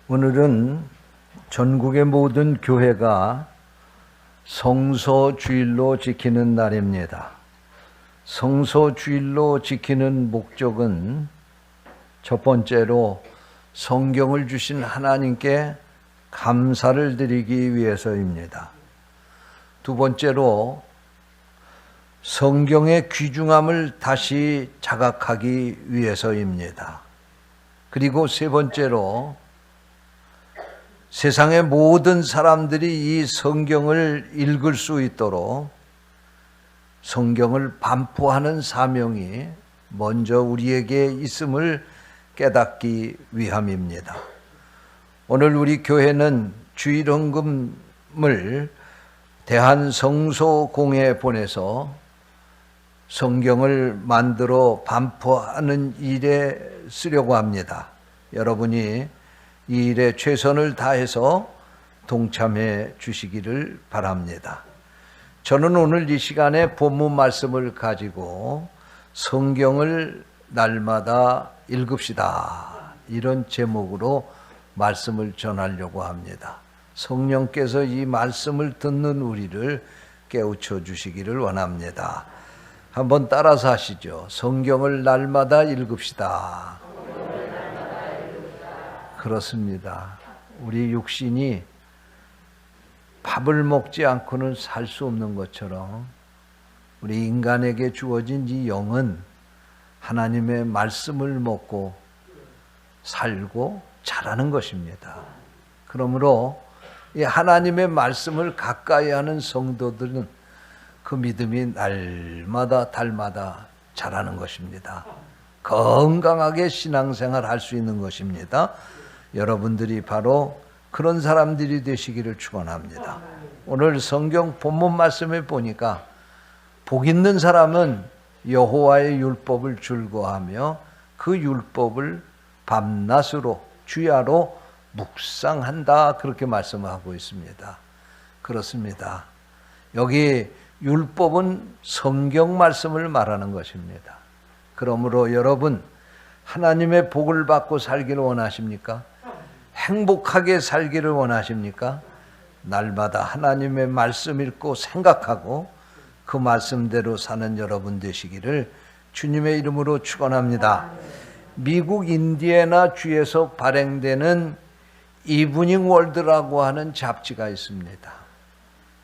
오늘은 전국의 모든 교회가 성소주일로 지키는 날입니다. 성소주일로 지키는 목적은 첫 번째로 성경을 주신 하나님께 감사를 드리기 위해서입니다. 두 번째로 성경의 귀중함을 다시 자각하기 위해서입니다. 그리고 세 번째로 세상의 모든 사람들이 이 성경을 읽을 수 있도록 성경을 반포하는 사명이 먼저 우리에게 있음을 깨닫기 위함입니다. 오늘 우리 교회는 주일헌금을 대한성소공회에 보내서 성경을 만들어 반포하는 일에 쓰려고 합니다. 여러분이 이 일에 최선을 다해서 동참해 주시기를 바랍니다. 저는 오늘 이 시간에 본문 말씀을 가지고 성경을 날마다 읽읍시다, 이런 제목으로 말씀을 전하려고 합니다. 성령께서 이 말씀을 듣는 우리를 깨우쳐 주시기를 원합니다. 한번 따라서 하시죠. 성경을 날마다 읽읍시다. 그렇습니다. 우리 육신이 밥을 먹지 않고는 살 수 없는 것처럼 우리 인간에게 주어진 이 영은 하나님의 말씀을 먹고 살고 자라는 것입니다. 그러므로 이 하나님의 말씀을 가까이 하는 성도들은 그 믿음이 날마다 달마다 자라는 것입니다. 건강하게 신앙생활 할 수 있는 것입니다. 여러분들이 바로 그런 사람들이 되시기를 축원합니다. 오늘 성경 본문 말씀에 보니까 복 있는 사람은 여호와의 율법을 즐거워하며 그 율법을 밤낮으로 주야로 묵상한다, 그렇게 말씀하고 있습니다. 그렇습니다. 여기 율법은 성경 말씀을 말하는 것입니다. 그러므로 여러분, 하나님의 복을 받고 살기를 원하십니까? 행복하게 살기를 원하십니까? 날마다 하나님의 말씀 읽고 생각하고 그 말씀대로 사는 여러분 되시기를 주님의 이름으로 축원합니다. 미국 인디애나 주에서 발행되는 이브닝 월드라고 하는 잡지가 있습니다.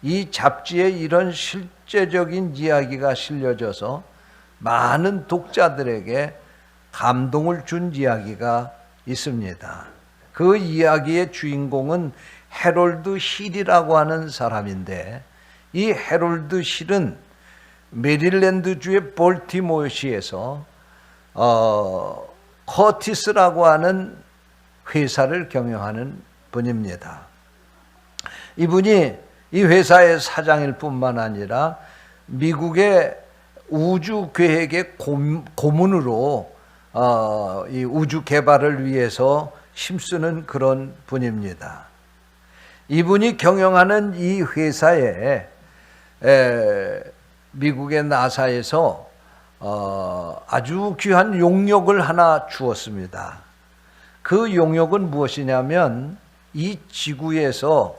이 잡지에 이런 실제적인 이야기가 실려져서 많은 독자들에게 감동을 준 이야기가 있습니다. 그 이야기의 주인공은 해롤드 힐이라고 하는 사람인데, 이 해롤드 힐은 메릴랜드주의 볼티모어시에서 커티스라고 하는 회사를 경영하는 분입니다. 이분이 이 회사의 사장일 뿐만 아니라 미국의 우주 계획의 고문으로 이 우주 개발을 위해서 힘쓰는 그런 분입니다. 이분이 경영하는 이 회사에 미국의 나사에서 아주 귀한 용역을 하나 주었습니다. 그 용역은 무엇이냐면 이 지구에서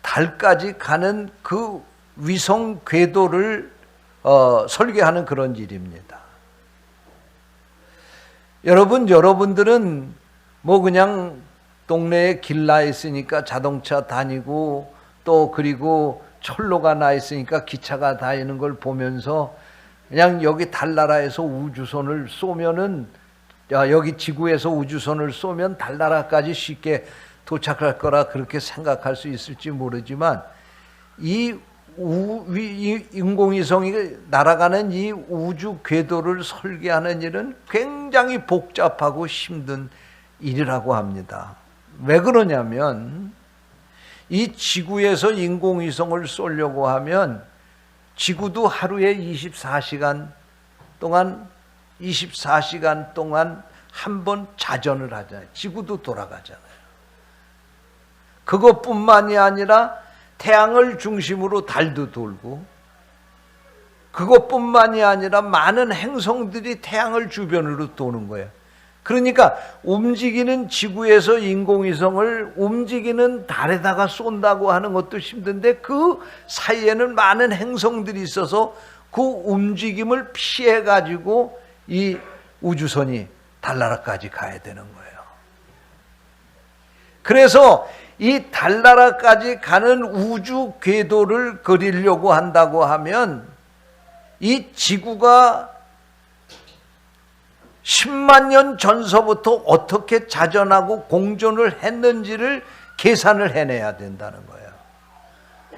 달까지 가는 그 위성 궤도를 설계하는 그런 일입니다. 여러분들은 뭐 그냥 동네에 길 나 있으니까 자동차 다니고, 또 그리고 철로가 나 있으니까 기차가 다니는 걸 보면서 그냥 여기 달나라에서 우주선을 쏘면은, 여기 지구에서 우주선을 쏘면 달나라까지 쉽게 도착할 거라 그렇게 생각할 수 있을지 모르지만, 이 인공위성이 날아가는 이 우주 궤도를 설계하는 일은 굉장히 복잡하고 힘든 일이라고 합니다. 왜 그러냐면 이 지구에서 인공위성을 쏘려고 하면 지구도 하루에 24시간 동안 한 번 자전을 하잖아요. 지구도 돌아가잖아요. 그것뿐만이 아니라 태양을 중심으로 달도 돌고, 그것뿐만이 아니라 많은 행성들이 태양을 주변으로 도는 거예요. 그러니까 움직이는 지구에서 인공위성을 움직이는 달에다가 쏜다고 하는 것도 힘든데 그 사이에는 많은 행성들이 있어서 그 움직임을 피해가지고 이 우주선이 달나라까지 가야 되는 거예요. 그래서 이 달나라까지 가는 우주 궤도를 그리려고 한다고 하면 이 지구가 10만 년 전서부터 어떻게 자전하고 공존을 했는지를 계산을 해내야 된다는 거예요.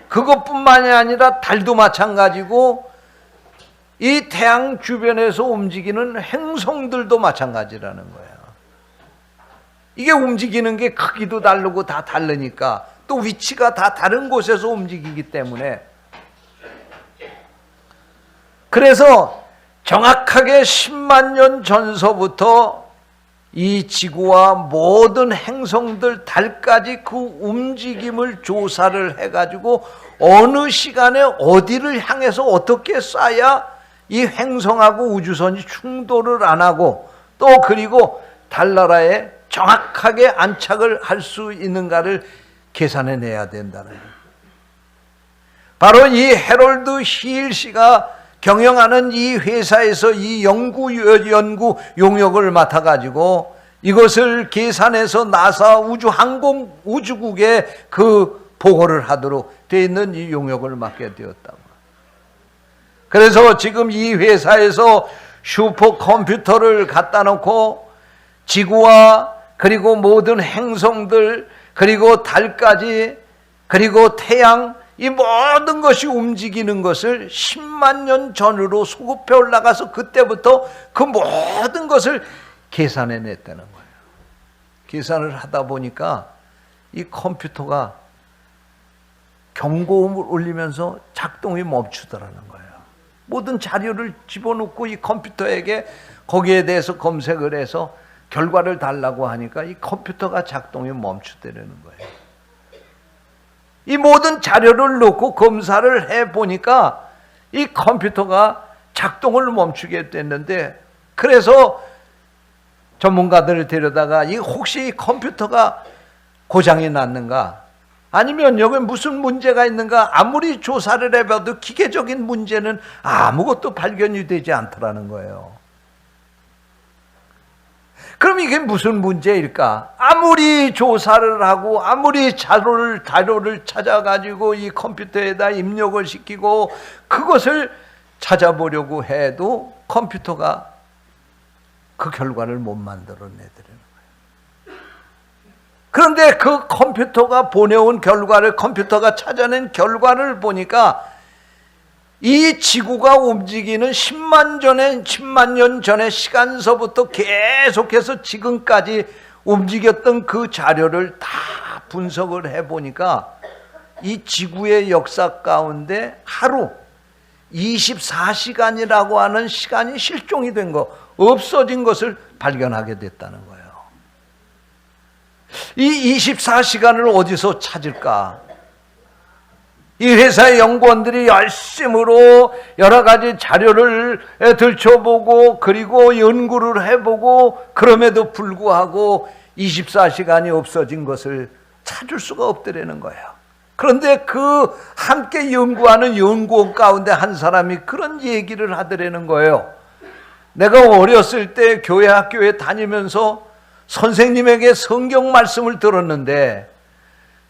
그것뿐만이 아니라 달도 마찬가지고 이 태양 주변에서 움직이는 행성들도 마찬가지라는 거예요. 이게 움직이는 게 크기도 다르고 다 다르니까 또 위치가 다 다른 곳에서 움직이기 때문에 그래서 정확하게 10만 년 전서부터 이 지구와 모든 행성들 달까지 그 움직임을 조사를 해가지고 어느 시간에 어디를 향해서 어떻게 쏴야 이 행성하고 우주선이 충돌을 안 하고 또 그리고 달나라에 정확하게 안착을 할 수 있는가를 계산해내야 된다는 거예요. 바로 이 해롤드 힐 씨가 경영하는 이 회사에서 이 연구 용역을 맡아가지고 이것을 계산해서 나사 우주항공 우주국에 그 보고를 하도록 되어 있는 이 용역을 맡게 되었다고. 그래서 지금 이 회사에서 슈퍼컴퓨터를 갖다 놓고 지구와 그리고 모든 행성들 그리고 달까지 그리고 태양 이 모든 것이 움직이는 것을 10만 년 전으로 소급해 올라가서 그때부터 그 모든 것을 계산해 냈다는 거예요. 계산을 하다 보니까 이 컴퓨터가 경고음을 울리면서 작동이 멈추더라는 거예요. 모든 자료를 집어넣고 이 컴퓨터에게 거기에 대해서 검색을 해서 결과를 달라고 하니까 이 컴퓨터가 작동이 멈추더라는 거예요. 이 모든 자료를 놓고 검사를 해보니까 이 컴퓨터가 작동을 멈추게 됐는데 그래서 전문가들을 데려다가 혹시 이 컴퓨터가 고장이 났는가 아니면 여기 무슨 문제가 있는가 아무리 조사를 해봐도 기계적인 문제는 아무것도 발견이 되지 않더라는 거예요. 그럼 이게 무슨 문제일까? 아무리 조사를 하고 아무리 자료를 찾아가지고 이 컴퓨터에다 입력을 시키고 그것을 찾아보려고 해도 컴퓨터가 그 결과를 못 만들어내더라는 거예요. 그런데 그 컴퓨터가 보내온 결과를 컴퓨터가 찾아낸 결과를 보니까 이 지구가 움직이는 10만 년 전의 시간서부터 계속해서 지금까지 움직였던 그 자료를 다 분석을 해보니까 이 지구의 역사 가운데 하루 24시간이라고 하는 시간이 실종이 된 거, 없어진 것을 발견하게 됐다는 거예요. 이 24시간을 어디서 찾을까? 이 회사의 연구원들이 열심으로 여러 가지 자료를 들춰보고 그리고 연구를 해보고 그럼에도 불구하고 24시간이 없어진 것을 찾을 수가 없더라는 거예요. 그런데 그 함께 연구하는 연구원 가운데 한 사람이 그런 얘기를 하더라는 거예요. 내가 어렸을 때 교회 학교에 다니면서 선생님에게 성경 말씀을 들었는데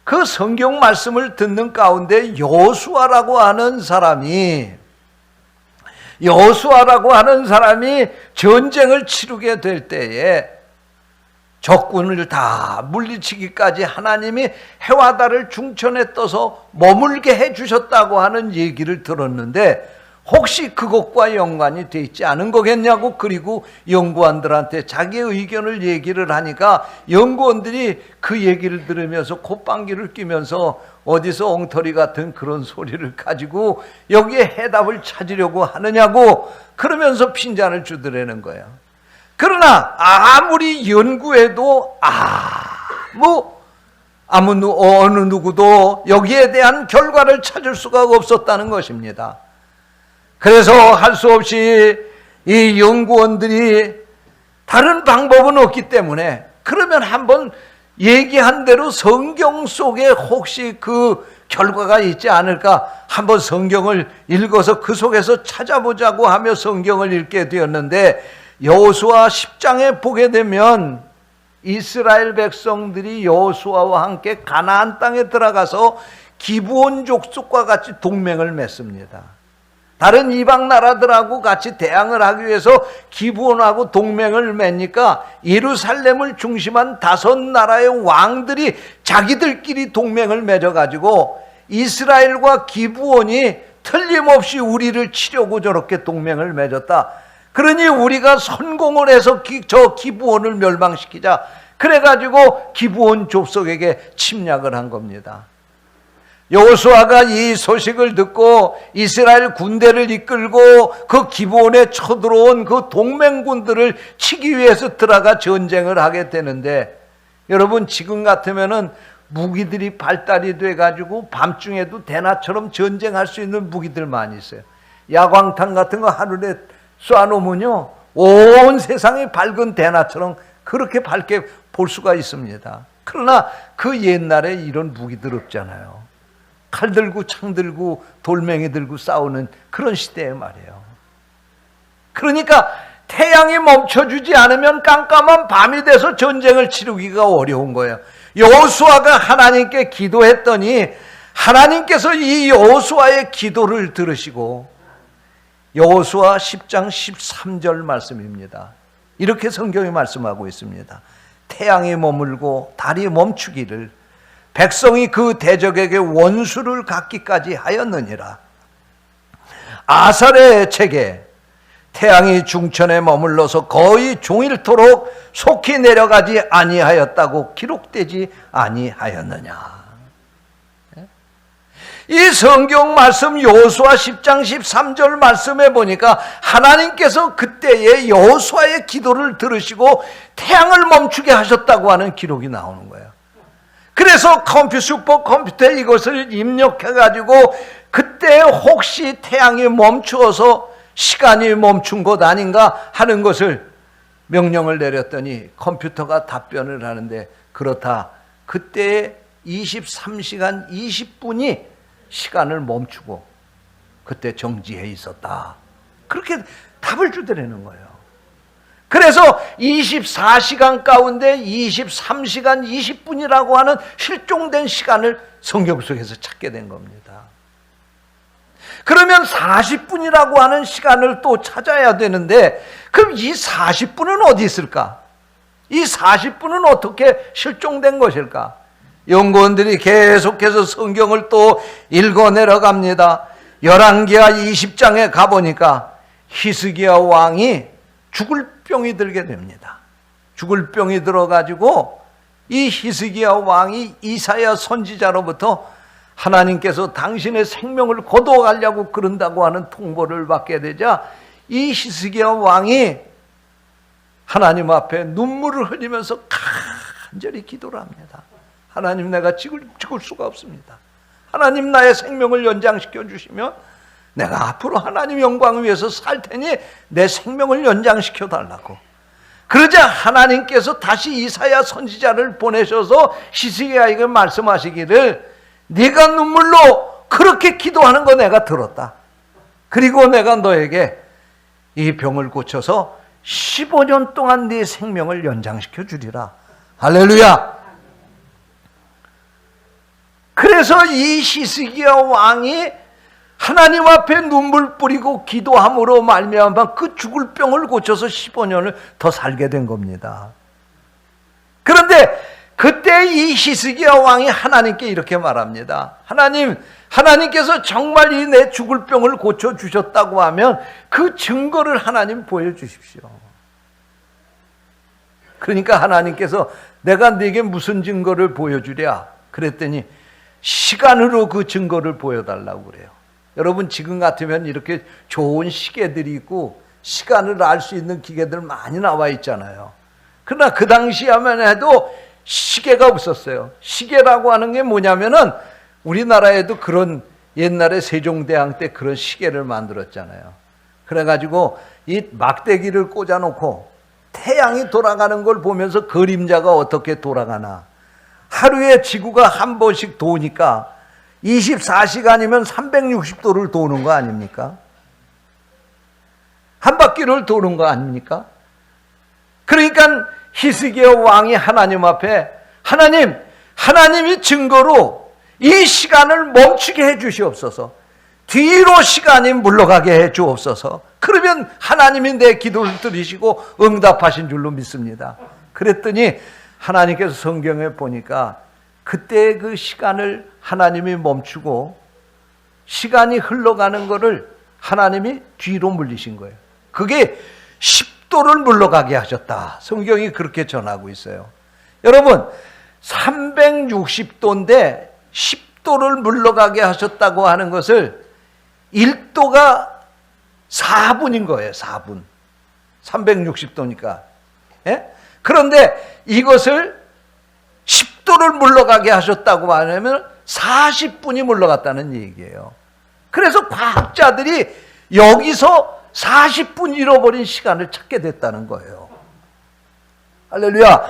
그 성경 말씀을 듣는 가운데 여호수아라고 하는 사람이 전쟁을 치르게 될 때에 적군을 다 물리치기까지 하나님이 해와 달을 중천에 떠서 머물게 해주셨다고 하는 얘기를 들었는데 혹시 그것과 연관이 돼 있지 않은 거겠냐고 그리고 연구원들한테 자기의 의견을 얘기를 하니까 연구원들이 그 얘기를 들으면서 콧방귀를 뀌면서 어디서 엉터리 같은 그런 소리를 가지고 여기에 해답을 찾으려고 하느냐고 그러면서 핀잔을 주더라는 거예요. 그러나 아무리 연구해도 어느 누구도 여기에 대한 결과를 찾을 수가 없었다는 것입니다. 그래서 할 수 없이 이 연구원들이 다른 방법은 없기 때문에 그러면 한번 얘기한 대로 성경 속에 혹시 그 결과가 있지 않을까 한번 성경을 읽어서 그 속에서 찾아보자고 하며 성경을 읽게 되었는데, 여호수아 10장에 보게 되면 이스라엘 백성들이 여호수아와 함께 가나안 땅에 들어가서 기브온 족속과 같이 동맹을 맺습니다. 다른 이방 나라들하고 같이 대항을 하기 위해서 기브온하고 동맹을 맺으니까 예루살렘을 중심한 5나라의 왕들이 자기들끼리 동맹을 맺어가지고 이스라엘과 기브온이 틀림없이 우리를 치려고 저렇게 동맹을 맺었다. 그러니 우리가 선공을 해서 저 기브온을 멸망시키자. 그래가지고 기브온 족속에게 침략을 한 겁니다. 여호수아가 이 소식을 듣고 이스라엘 군대를 이끌고 그 기브온에 쳐들어온 그 동맹군들을 치기 위해서 들어가 전쟁을 하게 되는데, 여러분 지금 같으면은 무기들이 발달이 돼가지고 밤중에도 대낮처럼 전쟁할 수 있는 무기들 많이 있어요. 야광탄 같은 거 하늘에 쏴놓으면요 온 세상이 밝은 대낮처럼 그렇게 밝게 볼 수가 있습니다. 그러나 그 옛날에 이런 무기들 없잖아요. 칼 들고 창 들고 돌멩이 들고 싸우는 그런 시대에 말이에요. 그러니까 태양이 멈춰주지 않으면 깜깜한 밤이 돼서 전쟁을 치르기가 어려운 거예요. 여호수아가 하나님께 기도했더니 하나님께서 이 여호수아의 기도를 들으시고, 여호수아 10장 13절 말씀입니다. 이렇게 성경이 말씀하고 있습니다. 태양이 머물고 달이 멈추기를 백성이 그 대적에게 원수를 갖기까지 하였느니라. 아살의 책에 태양이 중천에 머물러서 거의 종일토록 속히 내려가지 아니하였다고 기록되지 아니하였느냐. 이 성경 말씀 여호수아 10장 13절 말씀에 보니까 하나님께서 그때의 여호수아의 기도를 들으시고 태양을 멈추게 하셨다고 하는 기록이 나오는 거예요. 그래서 슈퍼컴퓨터에 이것을 입력해가지고 그때 혹시 태양이 멈추어서 시간이 멈춘 것 아닌가 하는 것을 명령을 내렸더니 컴퓨터가 답변을 하는데, 그렇다. 그때 23시간 20분이 시간을 멈추고 그때 정지해 있었다. 그렇게 답을 주더라는 거예요. 그래서 24시간 가운데 23시간 20분이라고 하는 실종된 시간을 성경 속에서 찾게 된 겁니다. 그러면 40분이라고 하는 시간을 또 찾아야 되는데, 그럼 이 40분은 어디 있을까? 이 40분은 어떻게 실종된 것일까? 연구원들이 계속해서 성경을 또 읽어 내려갑니다. 열왕기하 20장에 가보니까 히스기야 왕이 죽을 병이 들게 됩니다. 죽을 병이 들어가지고 이 히스기야 왕이 이사야 선지자로부터 하나님께서 당신의 생명을 거둬가려고 그런다고 하는 통보를 받게 되자 이 히스기야 왕이 하나님 앞에 눈물을 흘리면서 간절히 기도를 합니다. 하나님, 내가 죽을 수가 없습니다. 하나님, 나의 생명을 연장시켜 주시면 내가 앞으로 하나님 영광을 위해서 살 테니 내 생명을 연장시켜 달라고. 그러자 하나님께서 다시 이사야 선지자를 보내셔서 히스기야에게 말씀하시기를, 네가 눈물로 그렇게 기도하는 거 내가 들었다. 그리고 내가 너에게 이 병을 고쳐서 15년 동안 네 생명을 연장시켜 주리라. 할렐루야. 그래서 이 히스기야 왕이 하나님 앞에 눈물 뿌리고 기도함으로 말미암아 그 죽을 병을 고쳐서 15년을 더 살게 된 겁니다. 그런데 그때 이 히스기야 왕이 하나님께 이렇게 말합니다. 하나님께서 정말 이 내 죽을 병을 고쳐주셨다고 하면 그 증거를 하나님 보여주십시오. 그러니까 하나님께서 내가 네게 무슨 증거를 보여주랴? 그랬더니 시간으로 그 증거를 보여달라고 그래요. 여러분 지금 같으면 이렇게 좋은 시계들이 있고 시간을 알 수 있는 기계들 많이 나와 있잖아요. 그러나 그 당시에만 해도 시계가 없었어요. 시계라고 하는 게 뭐냐면은 우리나라에도 그런 옛날에 세종대왕 때 그런 시계를 만들었잖아요. 그래가지고 이 막대기를 꽂아놓고 태양이 돌아가는 걸 보면서 그림자가 어떻게 돌아가나. 하루에 지구가 한 번씩 도니까 24시간이면 360도를 도는 거 아닙니까? 한 바퀴를 도는 거 아닙니까? 그러니까 히스기야 왕이 하나님 앞에 하나님이 증거로 이 시간을 멈추게 해 주시옵소서. 뒤로 시간이 물러가게 해 주옵소서. 그러면 하나님이 내 기도를 들으시고 응답하신 줄로 믿습니다. 그랬더니 하나님께서 성경에 보니까 그때 그 시간을 하나님이 멈추고 시간이 흘러가는 것을 하나님이 뒤로 물리신 거예요. 그게 10도를 물러가게 하셨다. 성경이 그렇게 전하고 있어요. 여러분, 360도인데 10도를 물러가게 하셨다고 하는 것을 1도가 4분인 거예요. 4분. 360도니까. 예? 그런데 이것을 10도를 물러가게 하셨다고 하면 40분이 물러갔다는 얘기예요. 그래서 과학자들이 여기서 40분 잃어버린 시간을 찾게 됐다는 거예요. 할렐루야.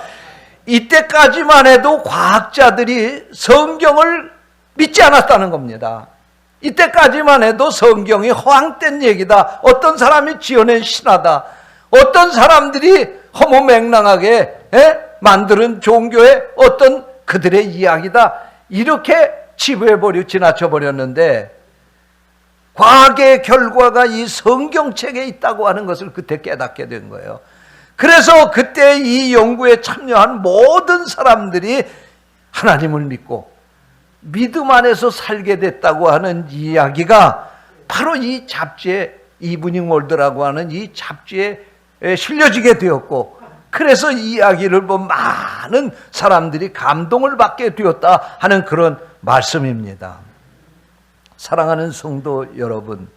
이때까지만 해도 과학자들이 성경을 믿지 않았다는 겁니다. 이때까지만 해도 성경이 허황된 얘기다. 어떤 사람이 지어낸 신화다. 어떤 사람들이 허무맹랑하게 만드는 종교의 어떤 그들의 이야기다. 이렇게 지나쳐버렸는데 과학의 결과가 이 성경책에 있다고 하는 것을 그때 깨닫게 된 거예요. 그래서 그때 이 연구에 참여한 모든 사람들이 하나님을 믿고 믿음 안에서 살게 됐다고 하는 이야기가 바로 이 잡지에 이브닝 월드라고 하는 이 잡지에 실려지게 되었고, 그래서 이 이야기를 본 많은 사람들이 감동을 받게 되었다 하는 그런 말씀입니다. 사랑하는 성도 여러분,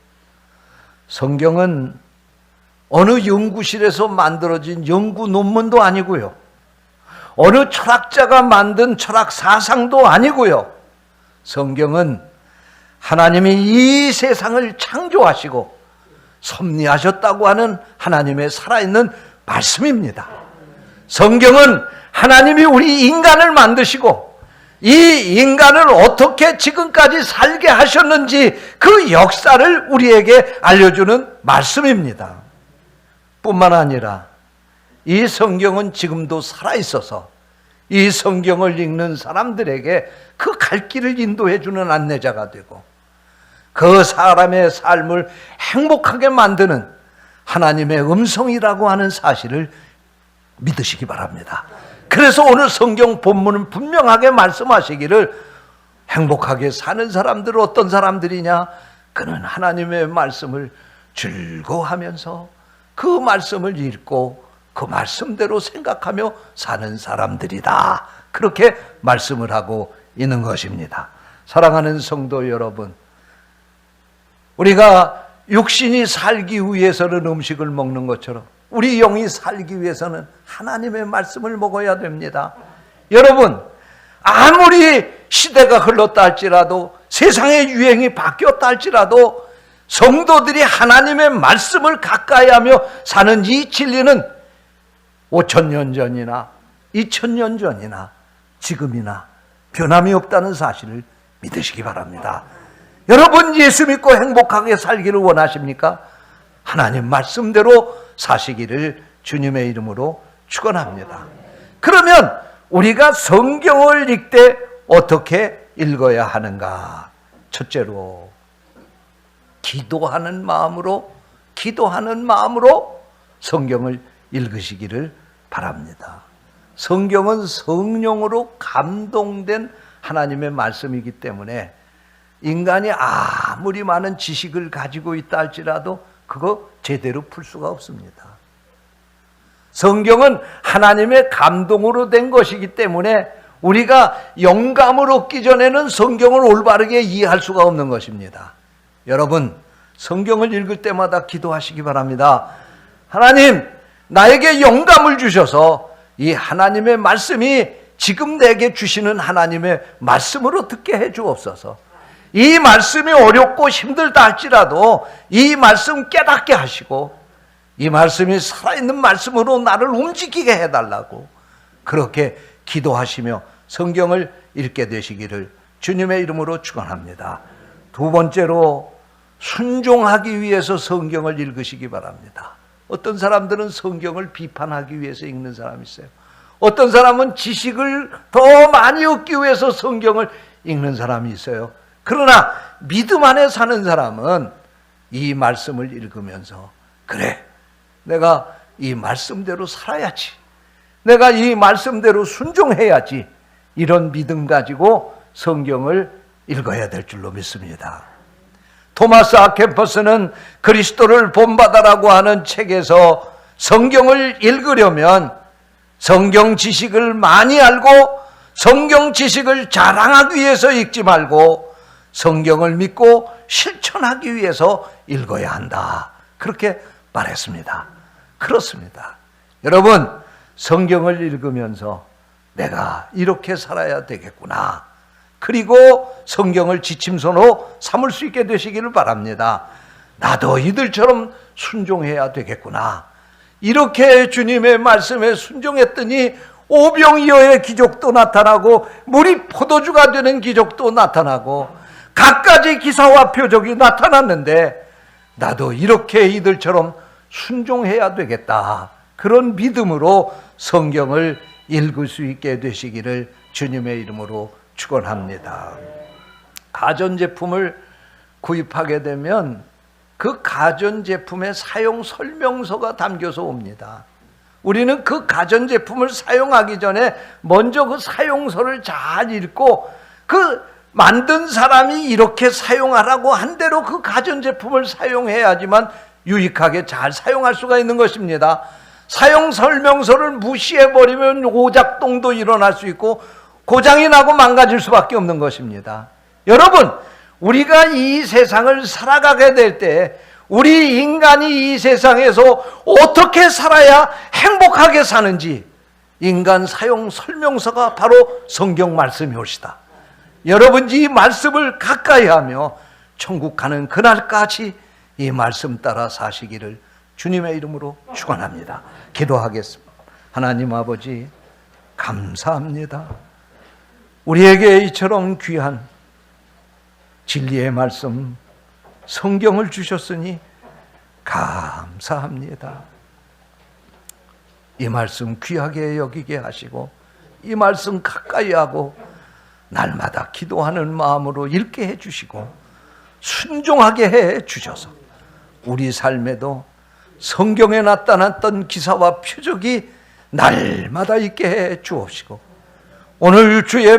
성경은 어느 연구실에서 만들어진 연구 논문도 아니고요, 어느 철학자가 만든 철학 사상도 아니고요, 성경은 하나님이 이 세상을 창조하시고 섭리하셨다고 하는 하나님의 살아있는 말씀입니다. 성경은 하나님이 우리 인간을 만드시고 이 인간을 어떻게 지금까지 살게 하셨는지 그 역사를 우리에게 알려주는 말씀입니다. 뿐만 아니라 이 성경은 지금도 살아있어서 이 성경을 읽는 사람들에게 그 갈 길을 인도해 주는 안내자가 되고 그 사람의 삶을 행복하게 만드는 하나님의 음성이라고 하는 사실을 믿으시기 바랍니다. 그래서 오늘 성경 본문은 분명하게 말씀하시기를 행복하게 사는 사람들은 어떤 사람들이냐? 그는 하나님의 말씀을 즐거워하면서 그 말씀을 읽고 그 말씀대로 생각하며 사는 사람들이다. 그렇게 말씀을 하고 있는 것입니다. 사랑하는 성도 여러분, 우리가 육신이 살기 위해서는 음식을 먹는 것처럼 우리 영이 살기 위해서는 하나님의 말씀을 먹어야 됩니다. 여러분, 아무리 시대가 흘렀다 할지라도 세상의 유행이 바뀌었다 할지라도 성도들이 하나님의 말씀을 가까이 하며 사는 이 진리는 5,000년 전이나 2,000년 전이나 지금이나 변함이 없다는 사실을 믿으시기 바랍니다. 여러분, 예수 믿고 행복하게 살기를 원하십니까? 하나님 말씀대로 사시기를 주님의 이름으로 축원합니다. 그러면 우리가 성경을 읽되 어떻게 읽어야 하는가? 첫째로 기도하는 마음으로 성경을 읽으시기를 바랍니다. 성경은 성령으로 감동된 하나님의 말씀이기 때문에 인간이 아무리 많은 지식을 가지고 있다 할지라도 그거 제대로 풀 수가 없습니다. 성경은 하나님의 감동으로 된 것이기 때문에 우리가 영감을 얻기 전에는 성경을 올바르게 이해할 수가 없는 것입니다. 여러분, 성경을 읽을 때마다 기도하시기 바랍니다. 하나님, 나에게 영감을 주셔서 이 하나님의 말씀이 지금 내게 주시는 하나님의 말씀으로 듣게 해 주옵소서. 이 말씀이 어렵고 힘들다 할지라도 이 말씀 깨닫게 하시고 이 말씀이 살아있는 말씀으로 나를 움직이게 해달라고 그렇게 기도하시며 성경을 읽게 되시기를 주님의 이름으로 축원합니다. 두 번째로 순종하기 위해서 성경을 읽으시기 바랍니다. 어떤 사람들은 성경을 비판하기 위해서 읽는 사람이 있어요. 어떤 사람은 지식을 더 많이 얻기 위해서 성경을 읽는 사람이 있어요. 그러나 믿음 안에 사는 사람은 이 말씀을 읽으면서 그래, 내가 이 말씀대로 살아야지, 내가 이 말씀대로 순종해야지, 이런 믿음 가지고 성경을 읽어야 될 줄로 믿습니다. 토마스 아켐퍼스는 그리스도를 본받아라고 하는 책에서 성경을 읽으려면 성경 지식을 많이 알고 성경 지식을 자랑하기 위해서 읽지 말고 성경을 믿고 실천하기 위해서 읽어야 한다, 그렇게 말했습니다. 그렇습니다. 여러분, 성경을 읽으면서 내가 이렇게 살아야 되겠구나, 그리고 성경을 지침서로 삼을 수 있게 되시기를 바랍니다. 나도 이들처럼 순종해야 되겠구나, 이렇게 주님의 말씀에 순종했더니 오병이어의 기적도 나타나고 물이 포도주가 되는 기적도 나타나고 갖가지 기사와 표적이 나타났는데 나도 이렇게 이들처럼 순종해야 되겠다, 그런 믿음으로 성경을 읽을 수 있게 되시기를 주님의 이름으로 축원합니다. 가전제품을 구입하게 되면 그 가전제품의 사용 설명서가 담겨서 옵니다. 우리는 그 가전제품을 사용하기 전에 먼저 그 사용서를 잘 읽고 그 만든 사람이 이렇게 사용하라고 한 대로 그 가전제품을 사용해야지만 유익하게 잘 사용할 수가 있는 것입니다. 사용 설명서를 무시해버리면 오작동도 일어날 수 있고 고장이 나고 망가질 수밖에 없는 것입니다. 여러분, 우리가 이 세상을 살아가게 될 때 우리 인간이 이 세상에서 어떻게 살아야 행복하게 사는지 인간 사용 설명서가 바로 성경 말씀이옵시다. 여러분, 이 말씀을 가까이 하며 천국 가는 그날까지 이 말씀 따라 사시기를 주님의 이름으로 축원합니다. 기도하겠습니다. 하나님 아버지, 감사합니다. 우리에게 이처럼 귀한 진리의 말씀 성경을 주셨으니 감사합니다. 이 말씀 귀하게 여기게 하시고 이 말씀 가까이 하고 날마다 기도하는 마음으로 읽게 해주시고 순종하게 해주셔서 우리 삶에도 성경에 나타났던 기사와 표적이 날마다 있게 해 주옵시고 오늘 주의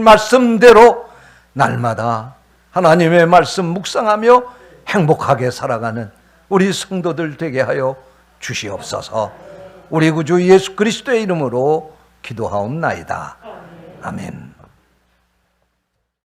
말씀대로 날마다 하나님의 말씀 묵상하며 행복하게 살아가는 우리 성도들 되게 하여 주시옵소서. 우리 구주 예수 그리스도의 이름으로 기도하옵나이다. 아멘.